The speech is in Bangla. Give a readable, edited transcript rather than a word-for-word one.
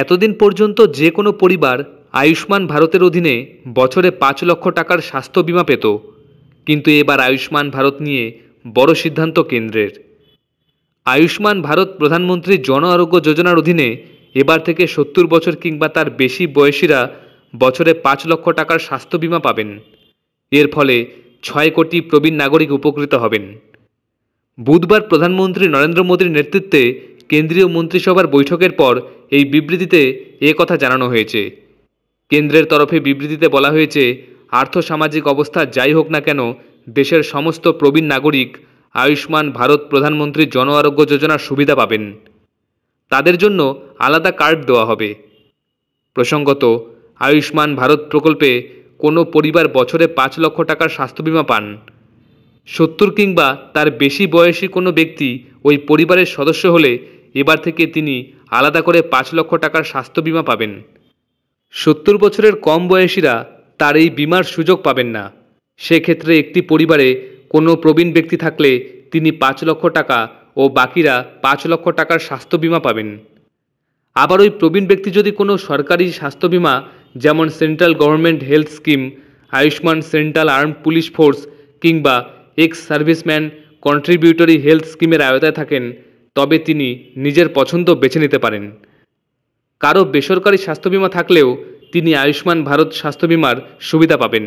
এতদিন পর্যন্ত যে কোনো পরিবার আয়ুষ্মান ভারতের অধীনে বছরে ৫ লক্ষ টাকার স্বাস্থ্য বীমা পেত, কিন্তু এবার আয়ুষ্মান ভারত নিয়ে বড় সিদ্ধান্ত কেন্দ্রের। আয়ুষ্মান ভারত প্রধানমন্ত্রী জন আরোগ্য যোজনার অধীনে এবার থেকে ৭০ বছর কিংবা তার বেশি বয়সীরা বছরে ৫ লক্ষ টাকার স্বাস্থ্য বীমা পাবেন। এর ফলে ৬ কোটি প্রবীণ নাগরিক উপকৃত হবেন। বুধবার প্রধানমন্ত্রী নরেন্দ্র মোদীর নেতৃত্বে কেন্দ্রীয় মন্ত্রিসভার বৈঠকের পর এই বিবৃতিতে কথা জানানো হয়েছে। কেন্দ্রের তরফে বিবৃতিতে বলা হয়েছে, আর্থসামাজিক অবস্থা যাই হোক না কেন, দেশের সমস্ত প্রবীণ নাগরিক আয়ুষ্মান ভারত প্রধানমন্ত্রী জন আরোগ্য যোজনার সুবিধা পাবেন। তাদের জন্য আলাদা কার্ড দেওয়া হবে। প্রসঙ্গত, আয়ুষ্মান ভারত প্রকল্পে কোনো পরিবার বছরে ৫ লক্ষ টাকার স্বাস্থ্য বীমা পান। ৭০ কিংবা তার বেশি বয়সী কোনো ব্যক্তি ওই পরিবারের সদস্য হলে এবার থেকে তিনি আলাদা করে ৫ লক্ষ টাকার স্বাস্থ্য বীমা পাবেন। ৭০ বছরের কম বয়সীরা তার এই বীমার সুযোগ পাবেন না। সেক্ষেত্রে একটি পরিবারে কোনো প্রবীণ ব্যক্তি থাকলে তিনি ৫ লক্ষ টাকা ও বাকিরা ৫ লক্ষ টাকার স্বাস্থ্য বীমা পাবেন। আবার ওই প্রবীণ ব্যক্তি যদি কোনো সরকারি স্বাস্থ্য বীমা যেমন central government health scheme, Ayushman central armed police force কিংবা এক্স সার্ভিসম্যান কন্ট্রিবিউটরি হেলথ স্কিমের আওতায় থাকেন, তবে তিনি নিজের পছন্দ বেছে নিতে পারেন। কারো বেসরকারি স্বাস্থ্য বীমা থাকলেও তিনি আয়ুষ্মান ভারত স্বাস্থ্য বীমার সুবিধা পাবেন।